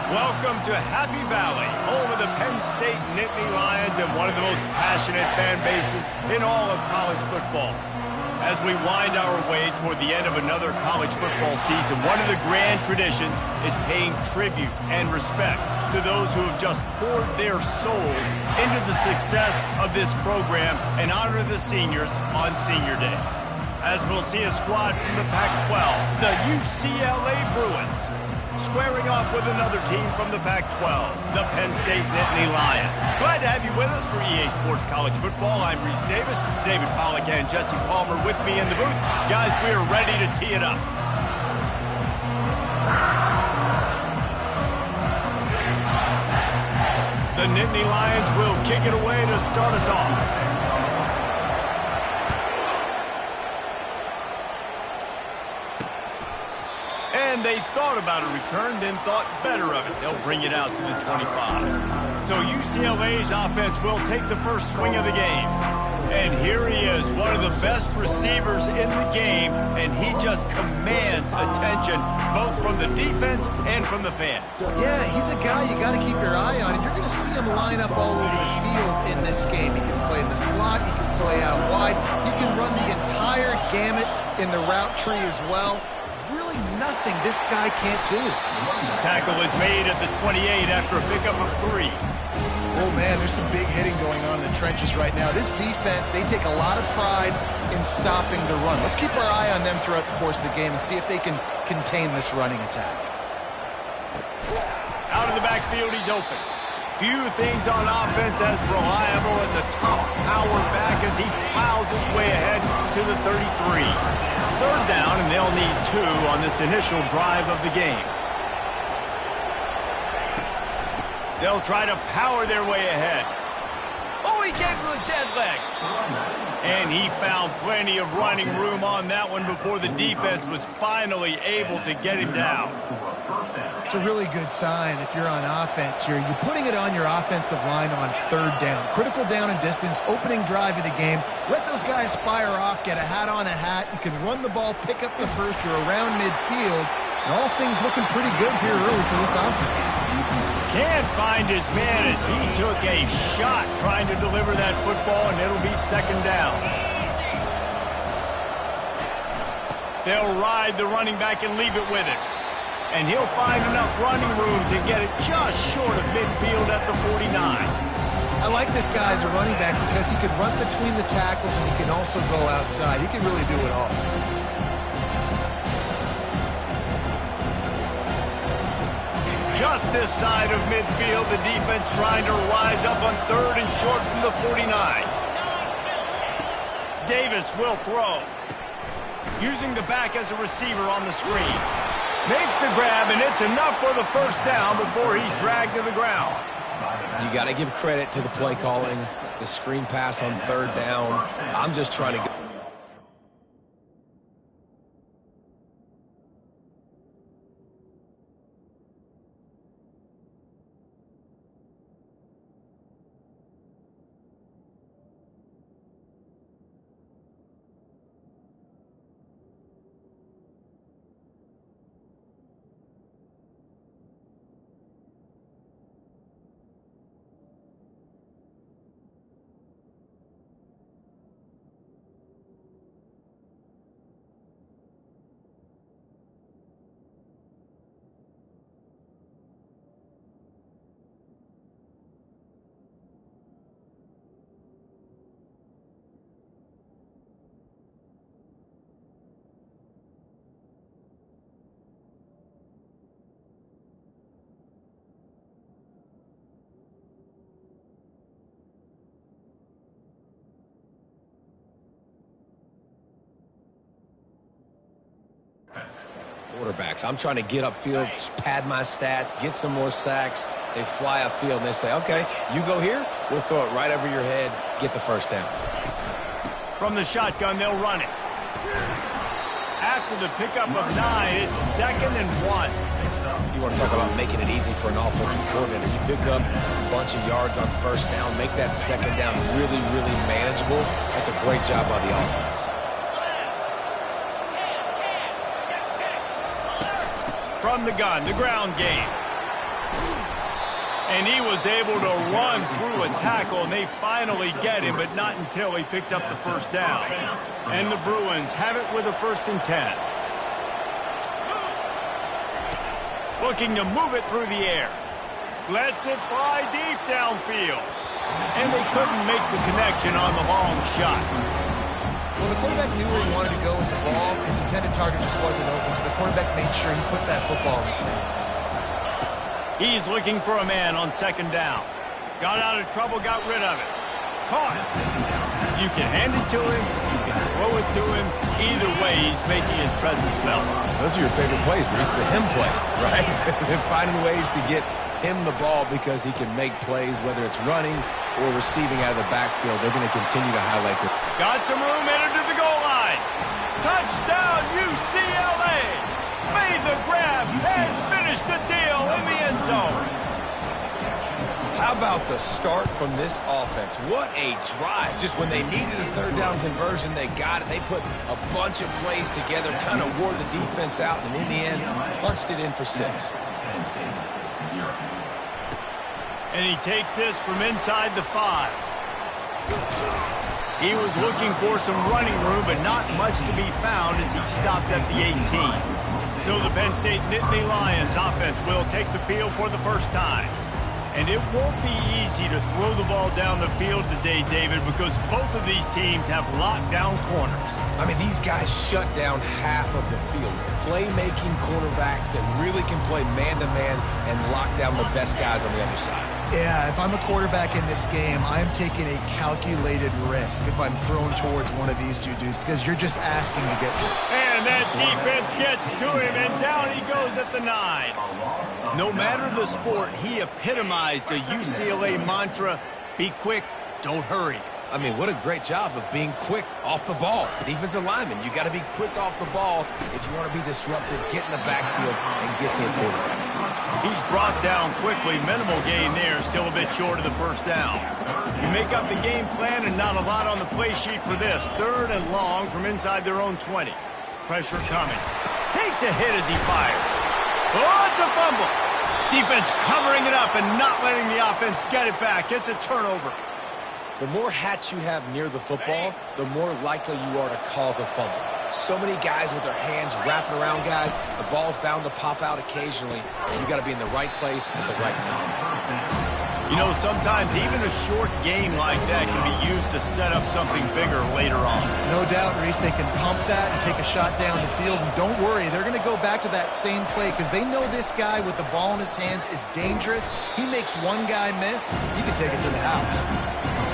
Welcome to Happy Valley, home of the Penn State Nittany Lions and one of the most passionate fan bases in all of college football. As we wind our way toward the end of another college football season, one of the grand traditions is paying tribute and respect to those who have just poured their souls into the success of this program and honor the seniors on Senior Day. As we'll see a squad from the Pac-12, the UCLA Bruins, squaring off with another team from the Pac-12, the Penn State Nittany Lions. Glad to have you with us for EA Sports College Football. I'm Reese Davis, David Pollack and Jesse Palmer with me in the booth. Guys, we are ready to tee it up. The Nittany Lions will kick it away to start us off. And they thought about a return, then thought better of it. They'll bring it out to the 25. So UCLA's offense will take the first swing of the game. And here he is, one of the best receivers in the game, and he just commands attention both from the defense and from the fans. Yeah, he's a guy you got to keep your eye on, and you're going to see him line up all over the field in this game. He can play in the slot, he can play out wide, he can run the entire gamut in the route tree as well. Really nothing this guy can't do. Tackle is made at the 28 after a pickup of 3. Oh, man, there's some big hitting going on in the trenches right now. This defense, they take a lot of pride in stopping the run. Let's keep our eye on them throughout the course of the game and see if they can contain this running attack. Out of the backfield, he's open. Few things on offense as reliable as a tough power back as he plows his way ahead to the 33. Third down, and they'll need 2 on this initial drive of the game. They'll try to power their way ahead. Oh, he gave him a dead leg. And he found plenty of running room on that one before the defense was finally able to get him down. It's a really good sign if you're on offense here. You're putting it on your offensive line on third down. Critical down and distance, opening drive of the game. Let those guys fire off, get a hat on a hat. You can run the ball, pick up the first. You're around midfield. And all things looking pretty good here early for this offense. Can't find his man as he took a shot trying to deliver that football, and it'll be second down. They'll ride the running back and leave it with him. And he'll find enough running room to get it just short of midfield at the 49. I like this guy as a running back because he can run between the tackles and he can also go outside. He can really do it all. Just this side of midfield, the defense trying to rise up on third and short from the 49. Davis will throw. Using the back as a receiver on the screen. Makes the grab, and it's enough for the first down before he's dragged to the ground. You got to give credit to the play calling, the screen pass on third down. I'm just trying to go. Quarterbacks, I'm trying to get upfield, pad my stats, get some more sacks. They fly upfield and they say, okay, you go here, we'll throw it right over your head, get the first down. From the shotgun, they'll run it. After the pickup of 9, it's 2nd and 1. You want to talk about making it easy for an offensive coordinator. You pick up a bunch of yards on first down, make that second down really, really manageable. That's a great job by the offense. From the gun, the ground game. And he was able to run through a tackle, and they finally get him, but not until he picks up the first down. And the Bruins have it with a 1st and 10. Looking to move it through the air. Lets it fly deep downfield. And they couldn't make the connection on the long shot. Well, the quarterback knew where he wanted to go with the ball. His intended target just wasn't open, so the quarterback made sure he put that football in the stands. He's looking for a man on 2nd down. Got out of trouble, got rid of it. Caught. You can hand it to him, you can throw it to him. Either way, he's making his presence felt. Those are your favorite plays, Reese, the him plays, right? Finding ways to get him the ball because he can make plays, whether it's running or receiving out of the backfield. They're going to continue to highlight that. Got some room, entered to the goal line. Touchdown, UCLA. Made the grab and finished the deal in the end zone. How about the start from this offense? What a drive. Just when they needed a 3rd down conversion, they got it. They put a bunch of plays together, kind of wore the defense out, and in the end, punched it in for 6. And he takes this from inside the 5. He was looking for some running room, but not much to be found as he stopped at the 18. So the Penn State Nittany Lions offense will take the field for the first time. And it won't be easy to throw the ball down the field today, David, because both of these teams have lockdown corners. I mean, these guys shut down half of the field. Playmaking cornerbacks that really can play man-to-man and lock down the best guys on the other side. Yeah, if I'm a quarterback in this game, I'm taking a calculated risk if I'm thrown towards one of these two dudes because you're just asking to get to. And that defense gets to him, and down he goes at the 9. No matter the sport, he epitomized the UCLA mantra, be quick, don't hurry. I mean, what a great job of being quick off the ball. Defensive lineman, you got to be quick off the ball if you want to be disruptive, get in the backfield, and get to the quarterback. He's brought down quickly. Minimal gain there, still a bit short of the 1st down. You make up the game plan and not a lot on the play sheet for this. 3rd and long from inside their own 20. Pressure coming. Takes a hit as he fires. Oh, it's a fumble. Defense covering it up and not letting the offense get it back. It's a turnover. The more hats you have near the football, the more likely you are to cause a fumble. So many guys with their hands wrapping around guys, the ball's bound to pop out occasionally. You got to be in the right place at the right time. You know, sometimes even a short game like that can be used to set up something bigger later on. No doubt, Reese, they can pump that and take a shot down the field. And don't worry, they're going to go back to that same play because they know this guy with the ball in his hands is dangerous. He makes one guy miss, he can take it to the house.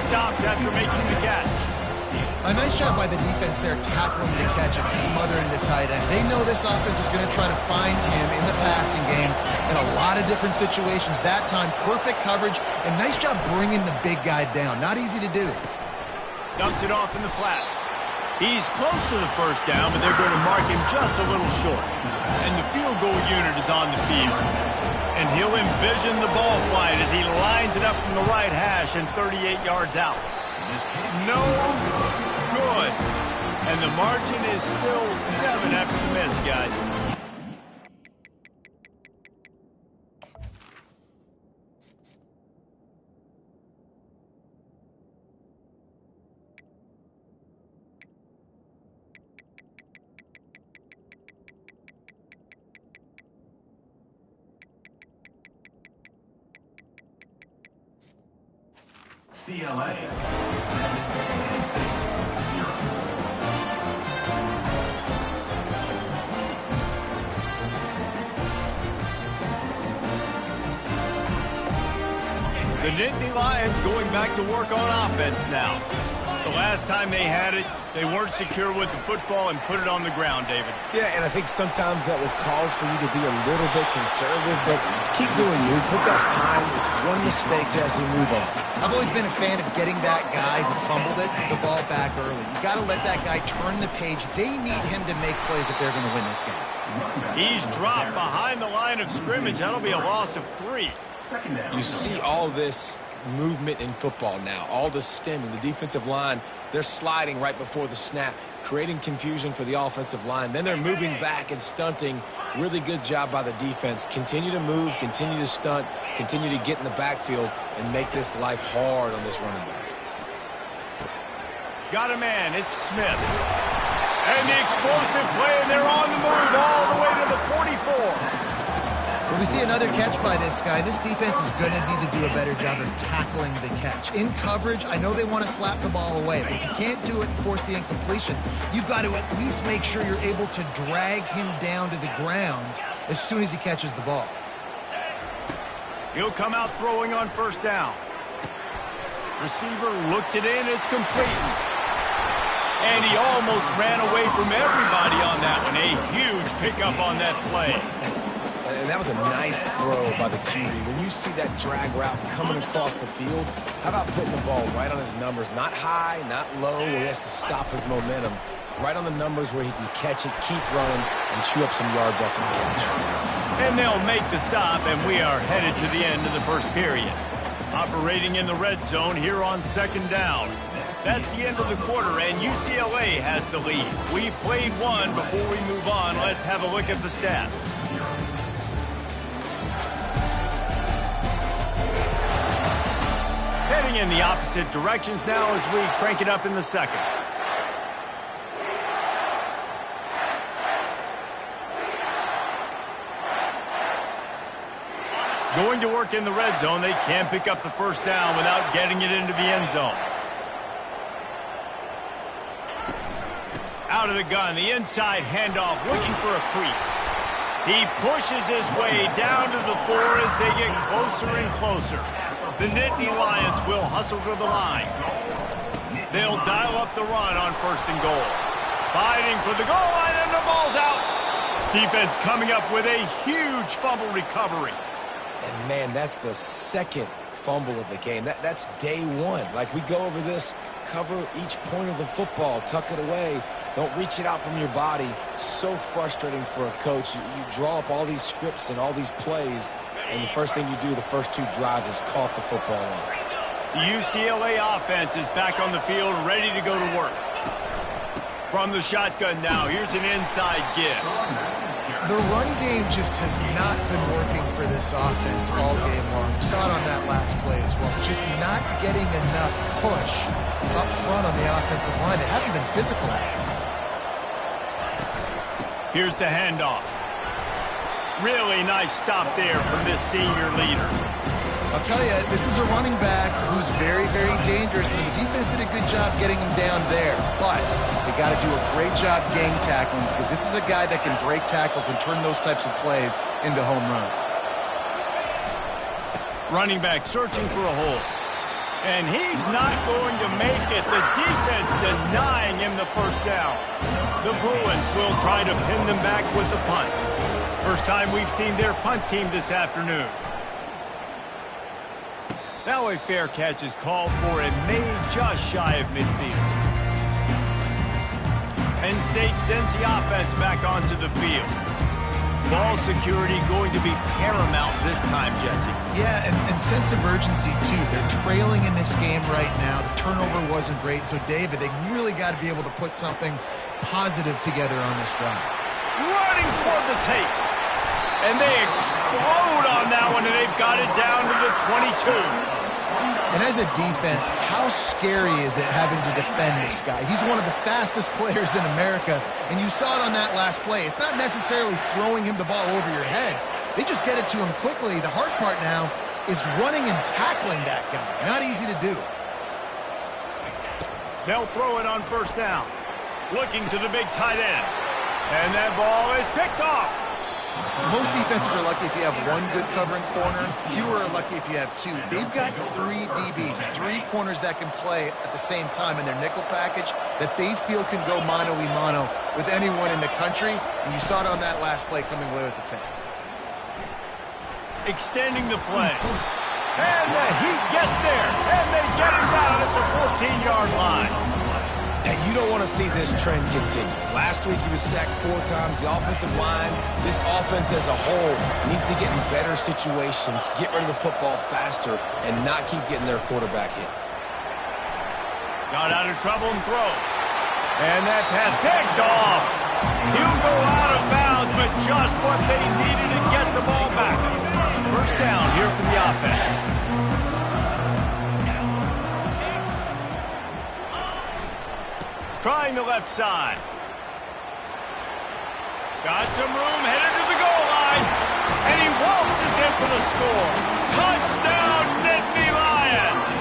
Stopped after making the catch. A nice job by the defense there tackling the catch and smothering the tight end. They know this offense is going to try to find him in the passing game in a lot of different situations. That time, perfect coverage, and nice job bringing the big guy down. Not easy to do. Dumps it off in the flats. He's close to the 1st down, but they're going to mark him just a little short. And the field goal unit is on the field. And he'll envision the ball flight as he lines it up from the right hash and 38 yards out. No good. And the margin is still 7 after the miss, guys. CLA. The Nittany Lions going back to work on offense now. The last time they had it, they weren't secure with the football and put it on the ground, David. Yeah, and I think sometimes that will cause for you to be a little bit conservative, but keep doing you. Put that behind. It's one mistake, Jesse. Move on. I've always been a fan of getting that guy who fumbled it, the ball back early. You got to let that guy turn the page. They need him to make plays if they're going to win this game. He's dropped behind the line of scrimmage. That'll be a loss of 3. You see all this movement in football now. All the stemming, the defensive line, they're sliding right before the snap, creating confusion for the offensive line. Then they're moving back and stunting. Really good job by the defense. Continue to move, continue to stunt, continue to get in the backfield, and make this life hard on this running back. Got a man, it's Smith. And the explosive play, and they're on the move all the way to the 44. When we see another catch by this guy, this defense is going to need to do a better job of tackling the catch. In coverage, I know they want to slap the ball away, but if you can't do it and force the incompletion, you've got to at least make sure you're able to drag him down to the ground as soon as he catches the ball. He'll come out throwing on first down. Receiver looks it in, it's complete. And he almost ran away from everybody on that one. A huge pickup on that play. And that was a nice throw by the QB. When you see that drag route coming across the field, how about putting the ball right on his numbers? Not high, not low, where he has to stop his momentum. Right on the numbers where he can catch it, keep running, and chew up some yards after the catch. And they'll make the stop, and we are headed to the end of the first period. Operating in the red zone here on second down. That's the end of the quarter, and UCLA has the lead. We've played one. Before we move on, let's have a look at the stats. Heading in the opposite directions now as we crank it up in the second. Going to work in the red zone. They can't pick up the first down without getting it into the end zone. Out of the gun, the inside handoff, looking for a crease. He pushes his way down to the 4 as they get closer and closer. The Nittany Lions will hustle to the line. They'll dial up the run on first and goal. Fighting for the goal line, and the ball's out. Defense coming up with a huge fumble recovery. And, man, that's the second fumble of the game. That's day one. Like, we go over this, cover each point of the football, tuck it away. Don't reach it out from your body. So frustrating for a coach. You draw up all these scripts and all these plays, and the first thing you do the first 2 drives is cough the football up. The UCLA offense is back on the field, ready to go to work. From the shotgun now, here's an inside give. The run game just has not been working for this offense all game long. You saw it on that last play as well. Just not getting enough push up front on the offensive line. They haven't been physical. Here's the handoff. Really nice stop there from this senior leader. I'll tell you, this is a running back who's very, very dangerous, and the defense did a good job getting him down there. But they got to do a great job gang tackling, because this is a guy that can break tackles and turn those types of plays into home runs. Running back searching for a hole. And he's not going to make it. The defense denying him the first down. The Bruins will try to pin them back with the punt. First time we've seen their punt team this afternoon. Now a fair catch is called for and made just shy of midfield. Penn State sends the offense back onto the field. Ball security going to be paramount this time, Jesse. Yeah, and sense of urgency, too. They're trailing in this game right now. The turnover wasn't great, so, David, they really got to be able to put something positive together on this drive. Running toward the tape. And they explode on that one, and they've got it down to the 22. And as a defense, how scary is it having to defend this guy? He's one of the fastest players in America, and you saw it on that last play. It's not necessarily throwing him the ball over your head. They just get it to him quickly. The hard part now is running and tackling that guy. Not easy to do. They'll throw it on first down. Looking to the big tight end. And that ball is picked off. Most defenses are lucky if you have one good covering corner. Fewer are lucky if you have 2. They've got 3 DBs, 3 corners that can play at the same time in their nickel package that they feel can go mano-a-mano with anyone in the country. And you saw it on that last play coming away with the pick. Extending the play. And the Heat gets there. And they get him down at the 14-yard line. And you don't want to see this trend continue. Last week he was sacked 4 times. The offensive line, this offense as a whole, needs to get in better situations, get rid of the football faster, and not keep getting their quarterback hit. Got out of trouble and throws. And that pass picked off. He'll go out of bounds, but just what they needed to get the ball back. First down here for the offense. Trying the left side. Got some room, headed to the goal line. And he waltzes in for the score. Touchdown, Nittany Lions.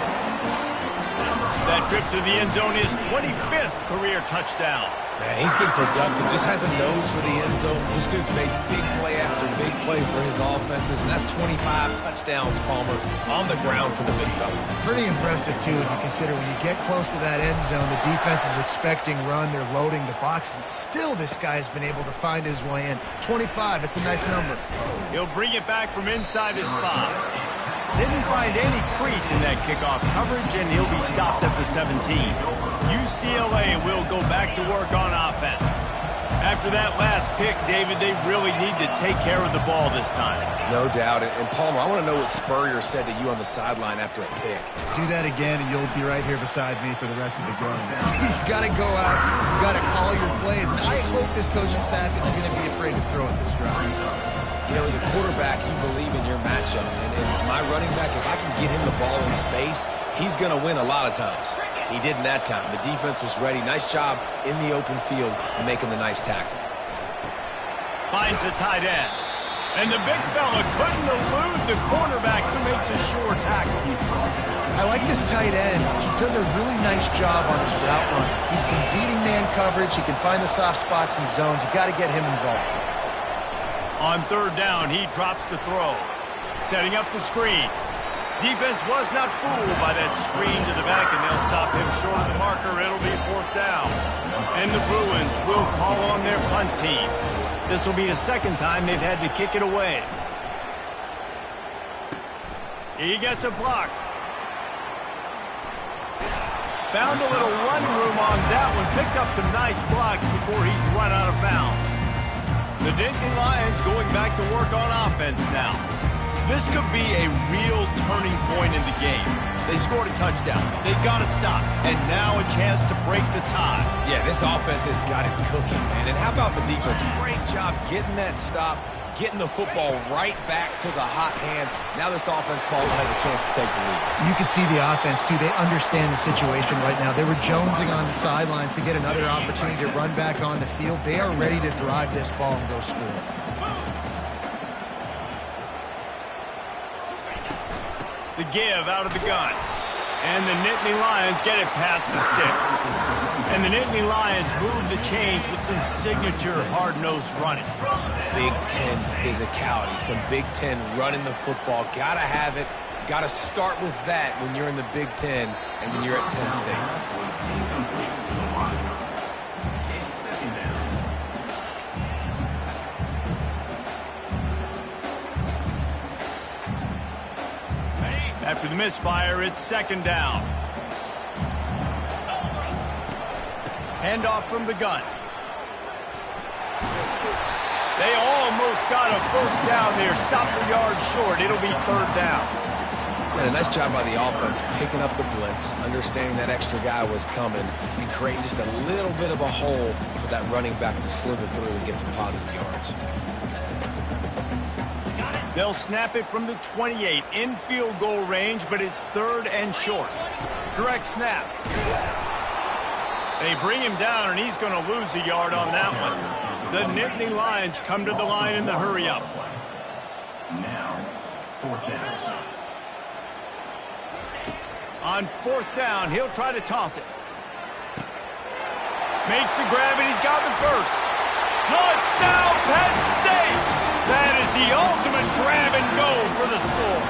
That trip to the end zone is 25th career touchdown. Man, he's been productive, just has a nose for the end zone. This dude's made big play after big play for his offenses, and that's 25 touchdowns, Palmer, on the ground for the big fella. Pretty impressive, too, if you consider when you get close to that end zone, the defense is expecting run, they're loading the box, and still this guy's been able to find his way in. 25, it's a nice number. He'll bring it back from inside his spot. Didn't find any crease in that kickoff coverage, and he'll be stopped at the 17. UCLA will go back to work on offense. After that last pick, David, they really need to take care of the ball this time. No doubt. And Palmer, I want to know what Spurrier said to you on the sideline after a pick. Do that again, and you'll be right here beside me for the rest of the game. You got to go out, you got to call your plays, and I hope this coaching staff isn't going to be afraid to throw at this drive. You know, as a quarterback, you believe in your matchup. And my running back, if I can get him the ball in space, he's going to win a lot of times. He did in that time. The defense was ready. Nice job in the open field and making the nice tackle. Finds a tight end. And the big fella couldn't elude the cornerback who makes a sure tackle. I like this tight end. He does a really nice job on his route run. He's been beating man coverage. He can find the soft spots and zones. You got to get him involved. On third down, he drops the throw. Setting up the screen. Defense was not fooled by that screen to the back, and they'll stop him short of the marker. It'll be fourth down. And the Bruins will call on their punt team. This will be the second time they've had to kick it away. He gets a block. Found a little run room on that one. Picked up some nice blocks before he's run out of bounds. The Nittany Lions going back to work on offense now. This could be a real turning point in the game. They scored a touchdown. They got to stop. And now a chance to break the tie. Yeah, this offense has got it cooking, man. And how about the defense? Great job getting that stop, getting the football right back to the hot hand. Now this offense, Paul, has a chance to take the lead. You can see the offense, too. They understand the situation right now. They were jonesing on the sidelines to get another opportunity to run back on the field. They are ready to drive this ball and go score. The give out of the gun. And the Nittany Lions get it past the sticks. And the Nittany Lions move the chains with some signature hard-nosed running. Some Big Ten physicality, some Big Ten running the football. Got to have it. Got to start with that when you're in the Big Ten and when you're at Penn State. After the misfire, it's second down. Handoff from the gun. They almost got a first down there. Stopped the yard short. It'll be third down. And a nice job by the offense picking up the blitz, understanding that extra guy was coming, and creating just a little bit of a hole for that running back to slither through and get some positive yards. They'll snap it from the 28 in field goal range, but it's third and short. Direct snap. They bring him down, and he's going to lose a yard on that one. The Nittany Lions come to the line in the hurry-up. Now, fourth down. On fourth down, he'll try to toss it. Makes the grab, and he's got the first. Touchdown, Penn State! That is the ultimate grab and go for the score.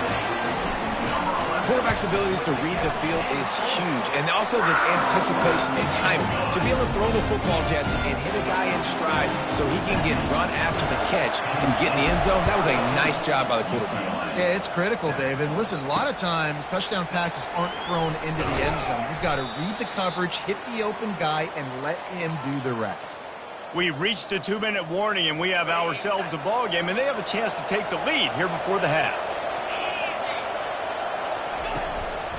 quarterback's abilities to read the field is huge, and also the anticipation, the timing. To be able to throw the football, Jesse, and hit a guy in stride so he can get run after the catch and get in the end zone, that was a nice job by the quarterback. Yeah, it's critical, David. Listen, a lot of times touchdown passes aren't thrown into the end zone. You've got to read the coverage, hit the open guy, and let him do the rest. We've reached the 2-minute warning, and we have ourselves a ball game, and they have a chance to take the lead here before the half.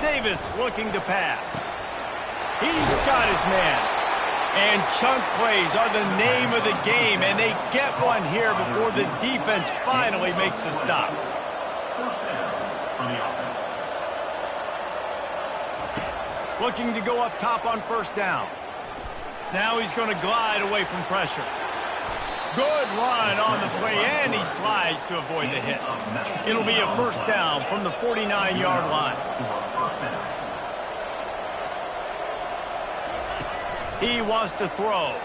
Davis looking to pass. He's got his man. And chunk plays are the name of the game, and they get one here before the defense finally makes the stop. First down for the offense. Looking to go up top on first down. Now he's going to glide away from pressure. Good run on the play, and he slides to avoid the hit. It'll be a first down from the 49-yard line. He wants to throw.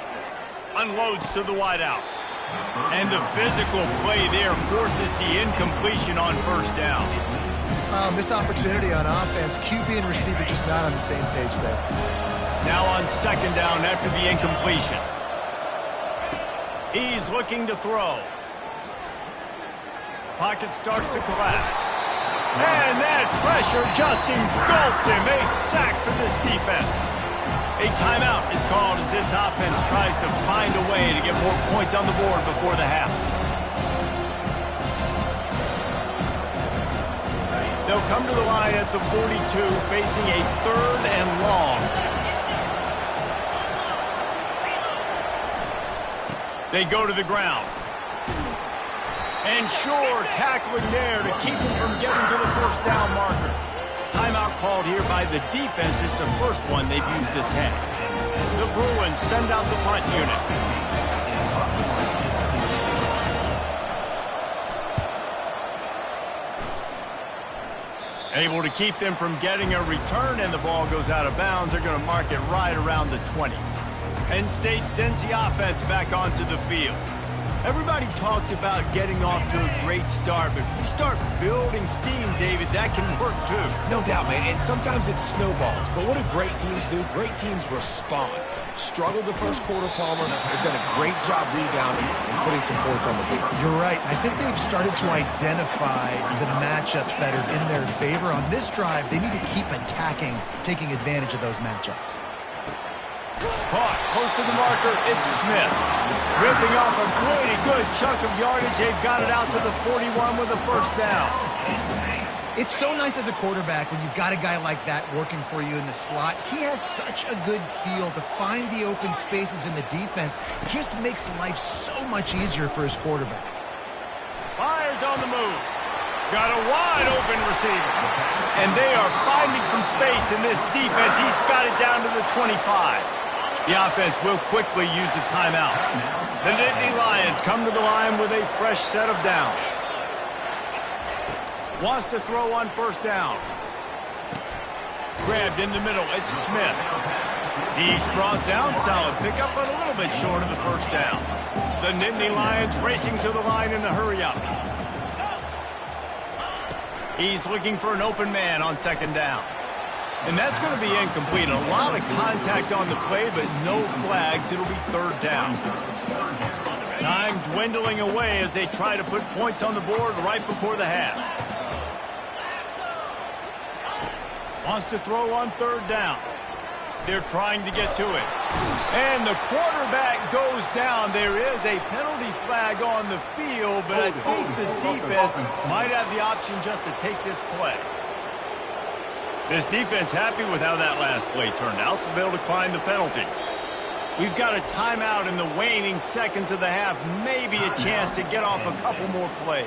Unloads to the wideout. And the physical play there forces the incompletion on first down. Missed opportunity on offense. QB and receiver just not on the same page there. Now on second down after the incompletion. He's looking to throw. Pocket starts to collapse. And that pressure just engulfed him. A sack for this defense. A timeout is called as this offense tries to find a way to get more points on the board before the half. They'll come to the line at the 42, facing a 3rd and long. They go to the ground. And sure, tackling there to keep him from getting to the first down marker. Timeout called here by the defense. It's the first one they've used this half. The Bruins send out the punt unit. Able to keep them from getting a return, and the ball goes out of bounds. They're going to mark it right around the 20. Penn State sends the offense back onto the field. Everybody talks about getting off to a great start, but if you start building steam, David, that can work too. No doubt, man, and sometimes it snowballs. But what do great teams do? Great teams respond. Struggled the first quarter, Palmer. They've done a great job rebounding and putting some points on the board. You're right. I think they've started to identify the matchups that are in their favor. On this drive, they need to keep attacking, taking advantage of those matchups. Caught, close to the marker, it's Smith. Ripping off a pretty good chunk of yardage. They've got it out to the 41 with a first down. It's so nice as a quarterback when you've got a guy like that working for you in the slot. He has such a good feel to find the open spaces in the defense. Just makes life so much easier for his quarterback. Fires on the move. Got a wide open receiver. And they are finding some space in this defense. He's got it down to the 25. The offense will quickly use a timeout. The Nittany Lions come to the line with a fresh set of downs. Wants to throw on first down. Grabbed in the middle. It's Smith. He's brought down. Solid pickup, but a little bit short of the first down. The Nittany Lions racing to the line in a hurry-up. He's looking for an open man on second down. And that's going to be incomplete. A lot of contact on the play, but no flags. It'll be third down. Time dwindling away as they try to put points on the board right before the half. Wants to throw on third down. They're trying to get to it. And the quarterback goes down. There is a penalty flag on the field, but I think the defense might have the option just to take this play. This defense happy with how that last play turned out, so they'll decline the penalty. We've got a timeout in the waning seconds of the half. Maybe a chance to get off a couple more plays.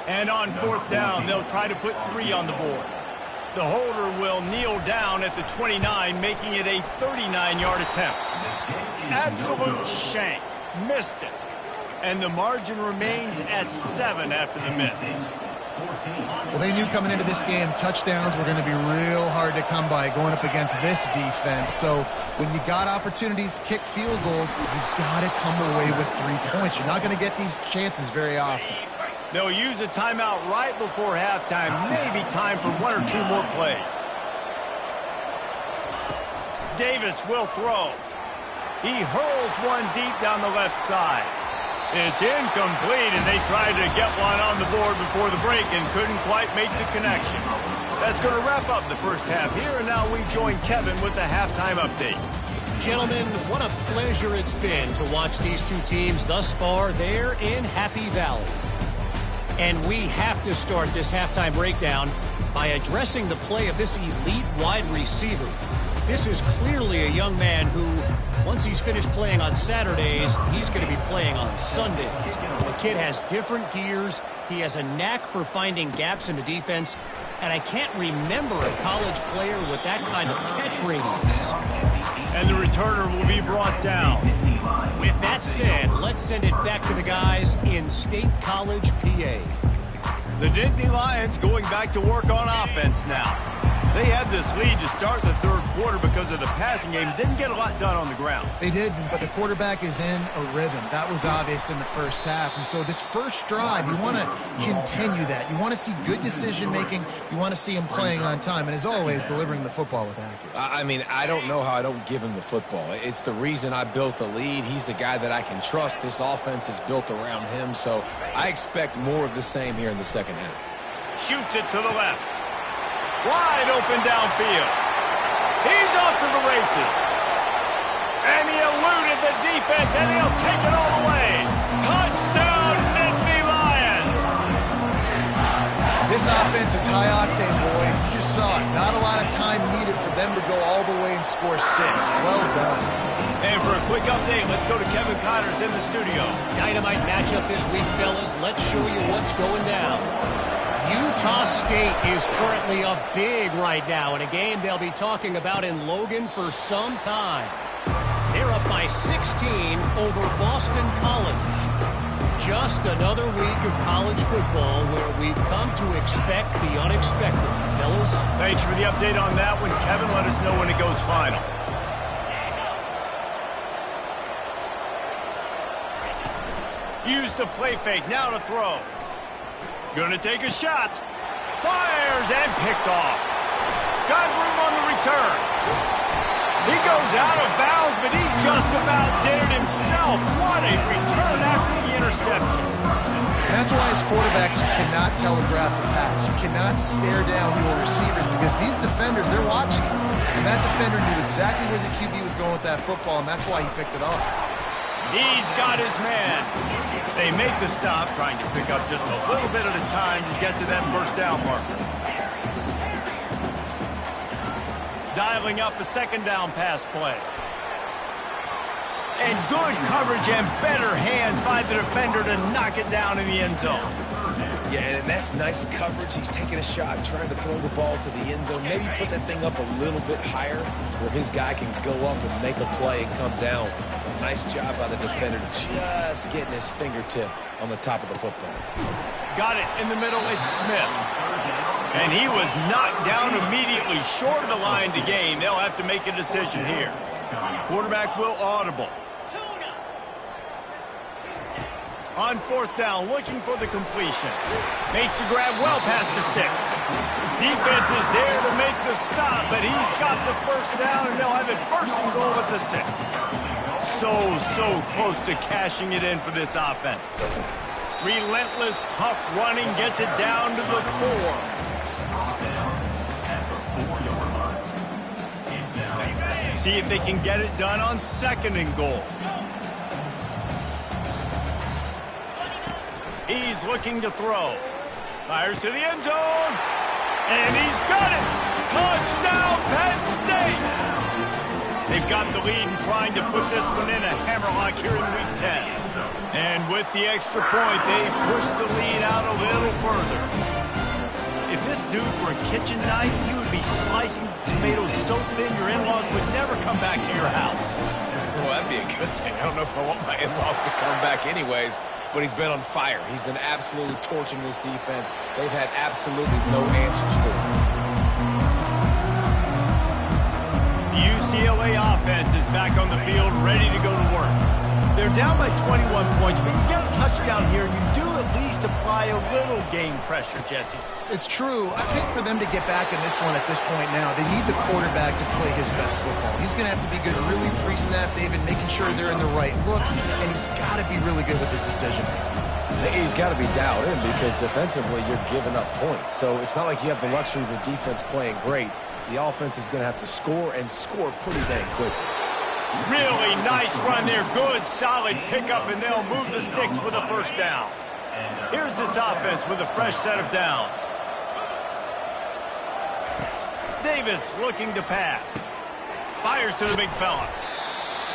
And on fourth down, they'll try to put 3 on the board. The holder will kneel down at the 29, making it a 39-yard attempt. Absolute shank. Missed it. And the margin remains at 7 after the miss. Well, they knew coming into this game touchdowns were going to be real hard to come by going up against this defense. So when you got opportunities to kick field goals, you've got to come away with 3 points. You're not going to get these chances very often. They'll use a timeout right before halftime. Maybe time for 1 or 2 more plays. Davis will throw. He hurls one deep down the left side. It's incomplete, and they tried to get one on the board before the break and couldn't quite make the connection. That's going to wrap up the first half here, and now we join Kevin with the halftime update. Gentlemen, what a pleasure it's been to watch these two teams thus far there in Happy Valley. And we have to start this halftime breakdown by addressing the play of this elite wide receiver. This is clearly a young man who, once he's finished playing on Saturdays, he's going to be playing on Sundays. The kid has different gears. He has a knack for finding gaps in the defense. And I can't remember a college player with that kind of catch radius. And the returner will be brought down. With that said, let's send it back to the guys in State College, PA. The Nittany Lions going back to work on offense now. They had this lead to start the third quarter because of the passing game. Didn't get a lot done on the ground. They did, but the quarterback is in a rhythm. That was obvious in the first half. And so this first drive, you want to continue that. You want to see good decision-making. You want to see him playing on time. And as always, delivering the football with accuracy. I mean, I don't know how I don't give him the football. It's the reason I built the lead. He's the guy that I can trust. This offense is built around him. So I expect more of the same here in the second half. Shoots it to the left. Wide open downfield. He's off to the races. And he eluded the defense, and he'll take it all the way. Touchdown, Nittany Lions. This offense is high octane, boy. You just saw it. Not a lot of time needed for them to go all the way and score 6. Well done. And for a quick update, let's go to Kevin Connors in the studio. Dynamite matchup this week, fellas. Let's show you what's going down. Utah State is currently up big right now in a game they'll be talking about in Logan for some time. They're up by 16 over Boston College. Just another week of college football where we've come to expect the unexpected, fellas. Thanks for the update on that one, Kevin. Let us know when it goes final. Use the play fake, now to throw. Gonna take a shot. Fires and picked off. Got room on the return. He goes out of bounds, but he just about did it himself. What a return after the interception. And that's why as quarterbacks, you cannot telegraph the pass. You cannot stare down your receivers because these defenders, they're watching it. And that defender knew exactly where the QB was going with that football, and that's why he picked it off. He's got his man. They make the stop, trying to pick up just a little bit at a time to get to that first down marker. Dialing up a second down pass play. And good coverage and better hands by the defender to knock it down in the end zone. Yeah, and that's nice coverage. He's taking a shot, trying to throw the ball to the end zone. Maybe put that thing up a little bit higher where his guy can go up and make a play and come down. Nice job by the defender just getting his fingertip on the top of the football. Got it in the middle. It's Smith. And he was knocked down immediately short of the line to gain. They'll have to make a decision here. Quarterback will audible. On fourth down, looking for the completion. Makes the grab well past the sticks. Defense is there to make the stop, but he's got the first down, and they'll have it first and goal at the 6. So close to cashing it in for this offense. Relentless, tough running gets it down to the 4. See if they can get it done on second and goal. He's looking to throw. Fires to the end zone. And he's got it. Touchdown, Penn State. They've got the lead and trying to put this one in a hammerlock here in Week 10. And with the extra point, they push the lead out a little further. If this dude were a kitchen knife, you would be slicing tomatoes so thin your in-laws would never come back to your house. Well, that'd be a good thing. I don't know if I want my in-laws to come back anyways, but he's been on fire. He's been absolutely torching this defense. They've had absolutely no answers for him. The UCLA offense is back on the field, ready to go to work. They're down by 21 points, but you got to touch touchdown here, you do at least apply a little game pressure, Jesse. It's true. I think for them to get back in this one at this point now, they need the quarterback to play his best football. He's going to have to be good really pre-snap, David, making sure they're in the right looks, and he's got to be really good with his decision-making. He's got to be dialed in because defensively you're giving up points. So it's not like you have the luxury of the defense playing great. The offense is going to have to score and score pretty dang quickly. Really nice run there. Good, solid pickup, and they'll move the sticks with a first down. Here's this offense with a fresh set of downs. Davis looking to pass. Fires to the big fella.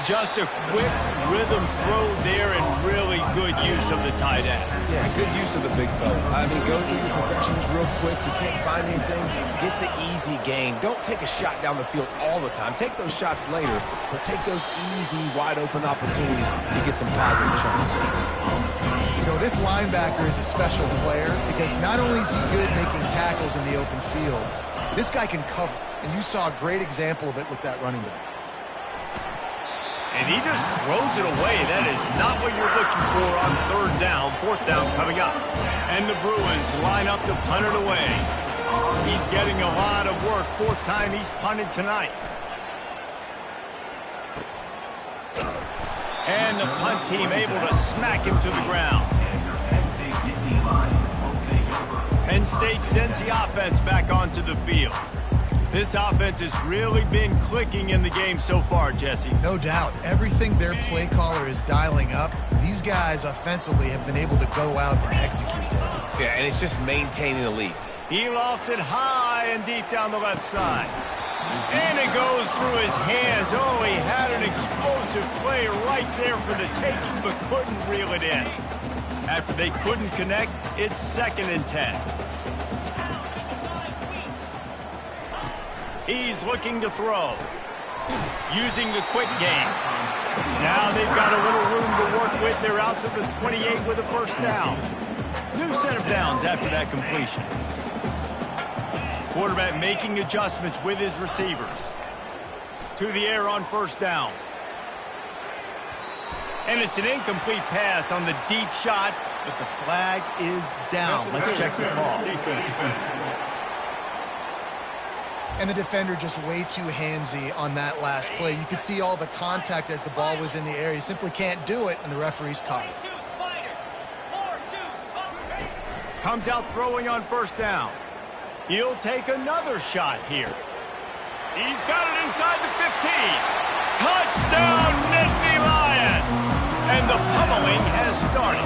Just a quick rhythm throw there and really good use of the tight end. Yeah, good use of the big fella. I mean, go through your progressions real quick. You can't find anything. Get the easy gain. Don't take a shot down the field all the time. Take those shots later, but take those easy, wide-open opportunities to get some positive chunks. You know, this linebacker is a special player because not only is he good making tackles in the open field, this guy can cover, and you saw a great example of it with that running back. And he just throws it away. That is not what you're looking for on third down. Fourth down coming up. And the Bruins line up to punt it away. He's getting a lot of work. Fourth time he's punted tonight. And the punt team able to smack him to the ground. Penn State sends the offense back onto the field. This offense has really been clicking in the game so far, Jesse. No doubt. Everything their play caller is dialing up, these guys offensively have been able to go out and execute that. Yeah, and it's just maintaining the lead. He lofts it high and deep down the left side. And it goes through his hands. Oh, he had an explosive play right there for the taking, but couldn't reel it in. After they couldn't connect, it's 2nd and 10. He's looking to throw. Using the quick game. Now they've got a little room to work with. They're out to the 28 with a first down. New set of downs after that completion. Quarterback making adjustments with his receivers. To the air on first down. And it's an incomplete pass on the deep shot, but the flag is down. Let's check the call. And the defender just way too handsy on that last play. You could see all the contact as the ball was in the air. He simply can't do it, and the referee's caught it. Comes out throwing on first down. He'll take another shot here. He's got it inside the 15. Touchdown, Nittany Lions! And the pummeling has started.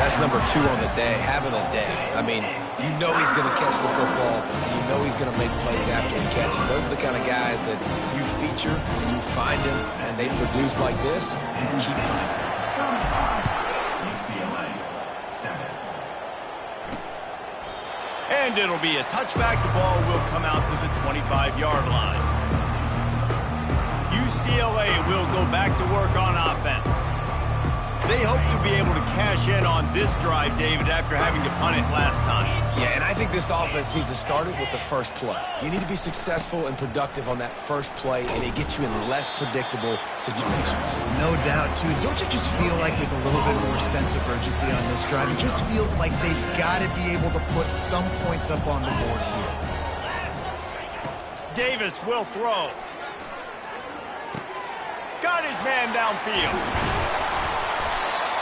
That's number 2 on the day, having a day. I mean, you know he's going to catch the football, and you know he's going to make plays after he catches. Those are the kind of guys that you feature, and you find them, and they produce like this, and keep finding them. And it'll be a touchback. The ball will come out to the 25-yard line. UCLA will go back to work on offense. They hope to be able to cash in on this drive, David, after having to punt it last time. Yeah, and I think this offense needs to start it with the first play. You need to be successful and productive on that first play, and it gets you in less predictable situations. No doubt, too. Don't you just feel like there's a little bit more sense of urgency on this drive? It just feels like they've got to be able to put some points up on the board here. Davis will throw. Got his man downfield.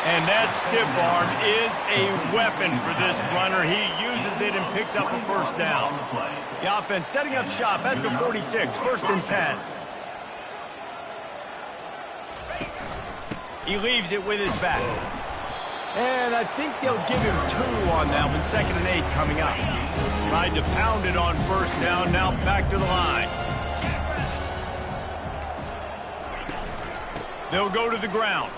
And that stiff arm is a weapon for this runner. He uses it and picks up a first down. The offense setting up shop at the 46, 1st and 10. He leaves it with his back. And I think they'll give him 2 on that one. 2nd and 8 coming up. Tried to pound it on first down, now back to the line. They'll go to the ground.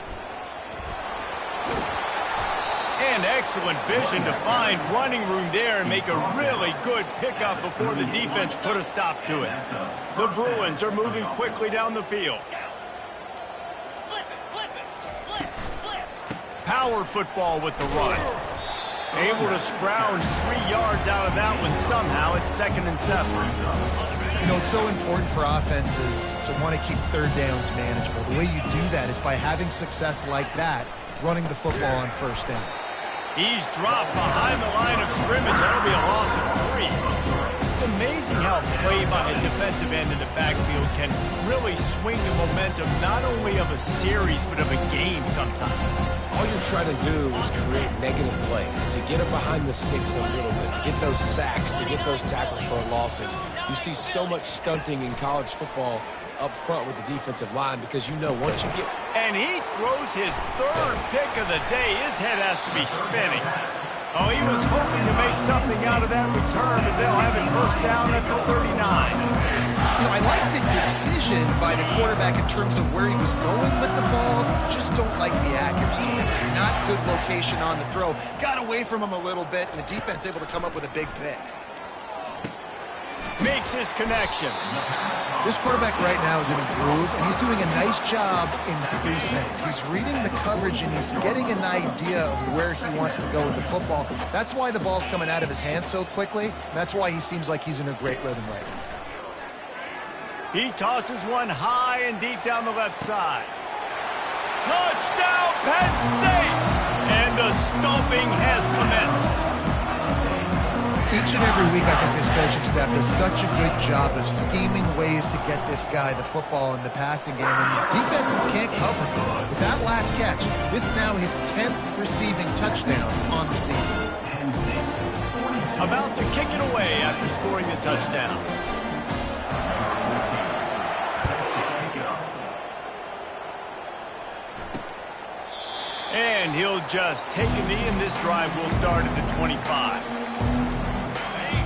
And excellent vision to find running room there and make a really good pickup before the defense put a stop to it. The Bruins are moving quickly down the field. Power football with the run. Able to scrounge 3 yards out of that one somehow. It's 2nd and 7. You know, it's so important for offenses to want to keep third downs manageable. The way you do that is by having success like that running the football on first down. He's dropped behind the line of scrimmage. That'll be a loss of 3. It's amazing how play by a defensive end in the backfield can really swing the momentum not only of a series but of a game sometimes. All you're trying to do is create negative plays, to get them behind the sticks a little bit, to get those sacks, to get those tackles for losses. You see so much stunting in college football up front with the defensive line because you know once you get... And he throws his 3rd pick of the day. His head has to be spinning. Oh, he was hoping to make something out of that return, but they'll have it first down at the 39. You know, I like the decision by the quarterback in terms of where he was going with the ball. Just don't like the accuracy. That was not good location on the throw. Got away from him a little bit, and the defense able to come up with a big pick. Makes his connection. This quarterback right now is in a groove, and he's doing a nice job increasing. He's reading the coverage, and he's getting an idea of where he wants to go with the football. That's why the ball's coming out of his hands so quickly, and that's why he seems like he's in a great rhythm right now. He tosses one high and deep down the left side. Touchdown, Penn State! And the stomping has commenced. Each and every week, I think this coaching staff does such a good job of scheming ways to get this guy the football in the passing game, and the defenses can't cover him. With that last catch, this is now his 10th receiving touchdown on the season. About to kick it away after scoring the touchdown. And he'll just take a knee, and this drive will start at the 25.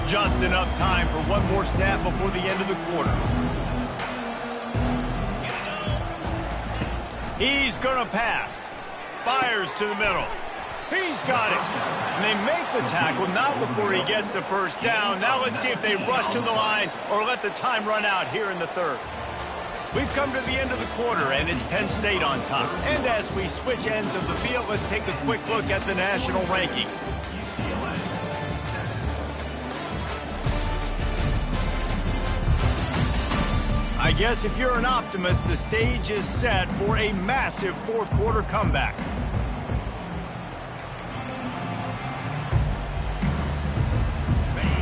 Just enough time for one more snap before the end of the quarter. He's going to pass. Fires to the middle. He's got it. And they make the tackle, not before he gets the first down. Now let's see if they rush to the line or let the time run out here in the 3rd. We've come to the end of the quarter, and it's Penn State on top. And as we switch ends of the field, let's take a quick look at the national rankings. I guess if you're an optimist, the stage is set for a massive 4th quarter comeback.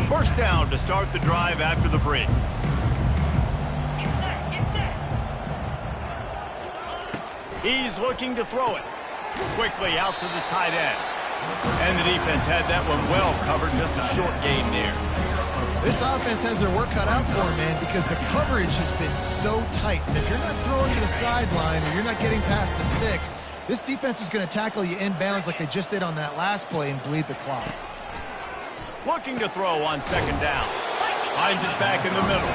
First down to start the drive after the break. He's looking to throw it. Quickly out to the tight end. And the defense had that one well covered, just a short gain there. This offense has their work cut out for them, man, because the coverage has been so tight. And if you're not throwing to the sideline or you're not getting past the sticks, this defense is going to tackle you inbounds like they just did on that last play and bleed the clock. Looking to throw on 2nd down. Finds his back in the middle.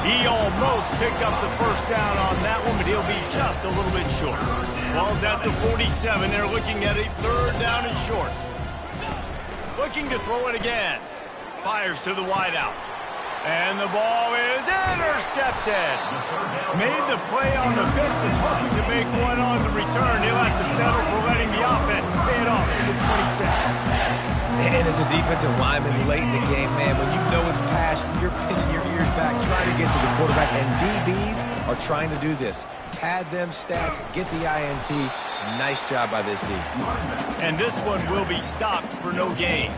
He almost picked up the first down on that one, but he'll be just a little bit short. Ball's at the 47. They're looking at a 3rd down and short. Looking to throw it again. Fires to the wideout. And the ball is intercepted. Made the play on the pick, was hoping to make one on the return. He'll have to settle for letting the offense pay it off to the 26. And as a defensive lineman late in the game, man, when you know it's pass, you're pinning your ears back, trying to get to the quarterback. And DBs are trying to do this. Pad them stats, get the INT. Nice job by this D. And this one will be stopped for no gain.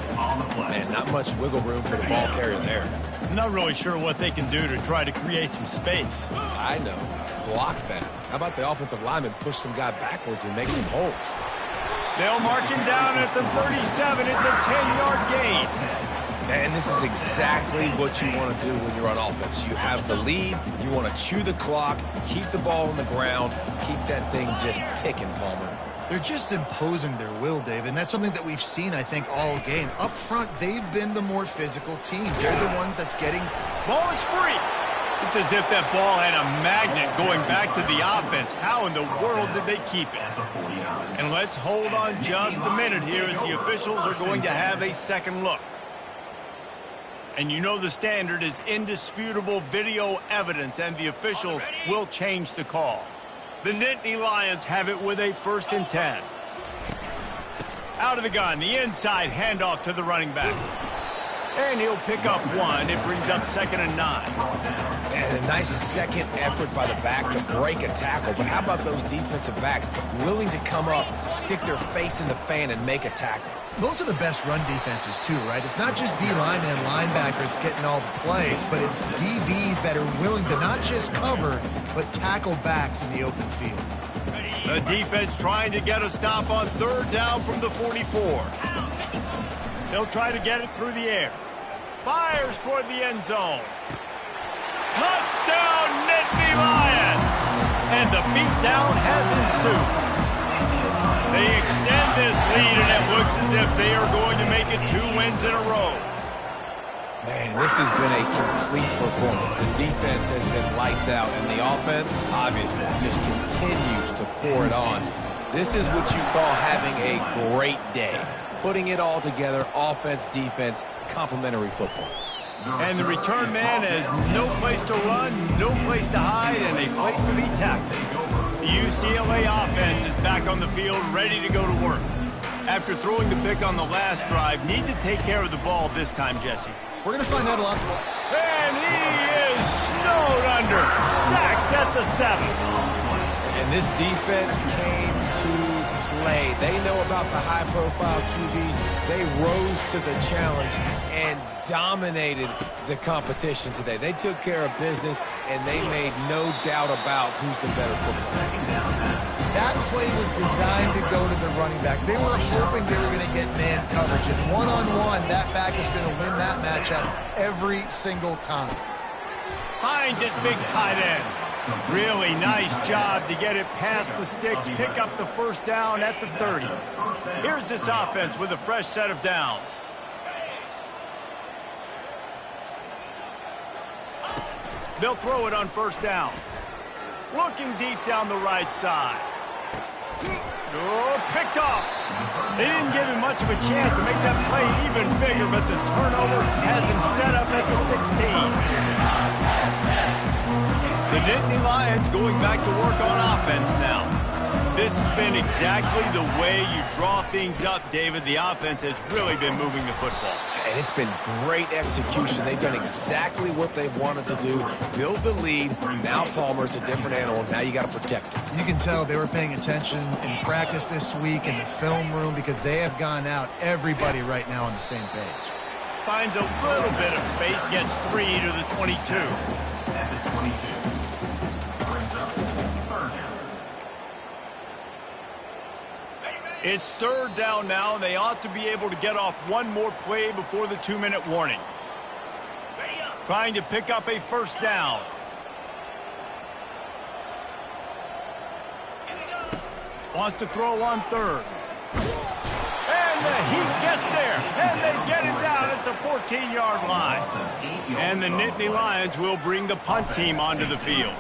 Man, not much wiggle room for the ball carrier there. I'm not really sure what they can do to try to create some space. I know. Block better. How about the offensive lineman push some guy backwards and make some holes? They'll mark him down at the 37. It's a 10-yard gain. And this is exactly what you want to do when you're on offense. You have the lead. You want to chew the clock, keep the ball on the ground, keep that thing just ticking, Palmer. They're just imposing their will, Dave, and that's something that we've seen, I think, all game. Up front, they've been the more physical team. They're the ones that's getting... Ball is free. It's as if that ball had a magnet going back to the offense. How in the world did they keep it? And let's hold on just a minute here as the officials are going to have a second look. And you know the standard is indisputable video evidence, and the officials will change the call. The Nittany Lions have it with a 1st and 10. Out of the gun, the inside handoff to the running back. And he'll pick up 1. It brings up 2nd and 9. And a nice second effort by the back to break a tackle. But how about those defensive backs willing to come up, stick their face in the fan, and make a tackle? Those are the best run defenses, too, right? It's not just D-linemen and linebackers getting all the plays, but it's DBs that are willing to not just cover, but tackle backs in the open field. The defense trying to get a stop on 3rd down from the 44. They'll try to get it through the air. Fires toward the end zone. Touchdown, Nittany Lions! And the beatdown has ensued. They extend this lead, and it looks as if they are going to make it 2 wins in a row. Man, this has been a complete performance. The defense has been lights out, and the offense, obviously, just continues to pour it on. This is what you call having a great day. Putting it all together, offense, defense, complementary football. And the return man has no place to run, no place to hide, and a place to be tackled. The UCLA offense is back on the field, ready to go to work. After throwing the pick on the last drive, need to take care of the ball this time, Jesse. We're going to find out a lot more. And he is snowed under, sacked at the 7. And this defense came to play. They know about the high-profile QB. They rose to the challenge and dominated the competition today. They took care of business, and they made no doubt about who's the better football team. That play was designed to go to the running back. They were hoping they were going to get man coverage. And one-on-one, that back is going to win that matchup every single time. Find just big tight end. Really nice job to get it past the sticks, pick up the 1st down at the 30. Here's this offense with a fresh set of downs. They'll throw it on 1st down. Looking deep down the right side. Oh, picked off. They didn't give him much of a chance to make that play even bigger, but the turnover has him set up at the 16. The Nittany Lions going back to work on offense now. This has been exactly the way you draw things up, David. The offense has really been moving the football. And it's been great execution. They've done exactly what they've wanted to do. Build the lead. Now Palmer's a different animal. Now you got to protect him. You can tell they were paying attention in practice this week in the film room because they have gone out, everybody right now on the same page. Finds a little bit of space, gets 3 to the 22. At the 22. Brings up 3rd down. It's 3rd down now, and they ought to be able to get off one more play before the 2-minute warning. Trying to pick up a 1st down. Wants to throw on 3rd. And the Heat gets there, and they get it down at the 14-yard line. And the Nittany Lions will bring the punt team onto the field.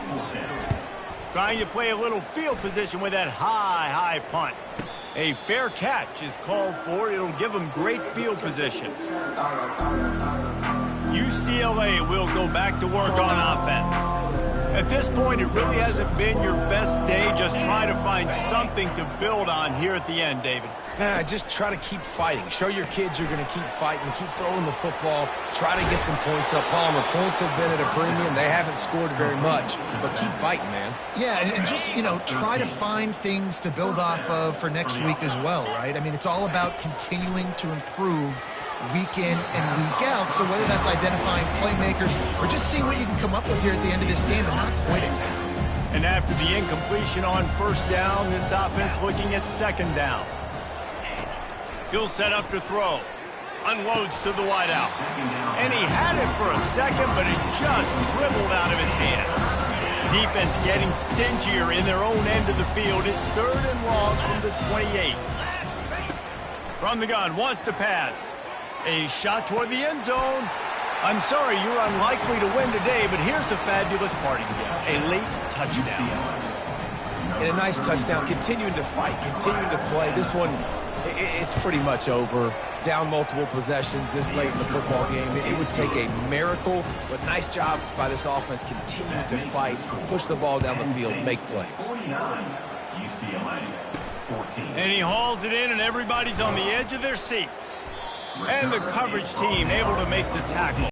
Trying to play a little field position with that high punt. A fair catch is called for. It'll give them great field position. UCLA will go back to work on offense. At this point, it really hasn't been your best day. Just try to find something to build on here at the end, David. Just try to keep fighting. Show your kids you're going to keep fighting, keep throwing the football, try to get some points up. Palmer, points have been at a premium. They haven't scored very much, but keep fighting, man. Yeah, and just, try to find things to build off of for next week as well, right? I mean, it's all about continuing to improve week in and week out. So whether that's identifying playmakers or just seeing what you can come up with here at the end of this game and not quitting. And after the incompletion on 1st down, this offense looking at 2nd down. He'll set up to throw. Unloads to the wideout. And he had it for a second, but it just dribbled out of his hands. Defense getting stingier in their own end of the field. It's 3rd and long from the 28. From the gun, wants to pass. A shot toward the end zone. I'm sorry, you're unlikely to win today, but here's a fabulous parting gift. A late touchdown. And a nice touchdown. Continuing to fight, continuing to play. This one, it's pretty much over. Down multiple possessions this late in the football game. It would take a miracle, but nice job by this offense. Continue to fight, push the ball down the field, make plays. 49, UCLA, 14. And he hauls it in, and everybody's on the edge of their seats. And the coverage team able to make the tackle.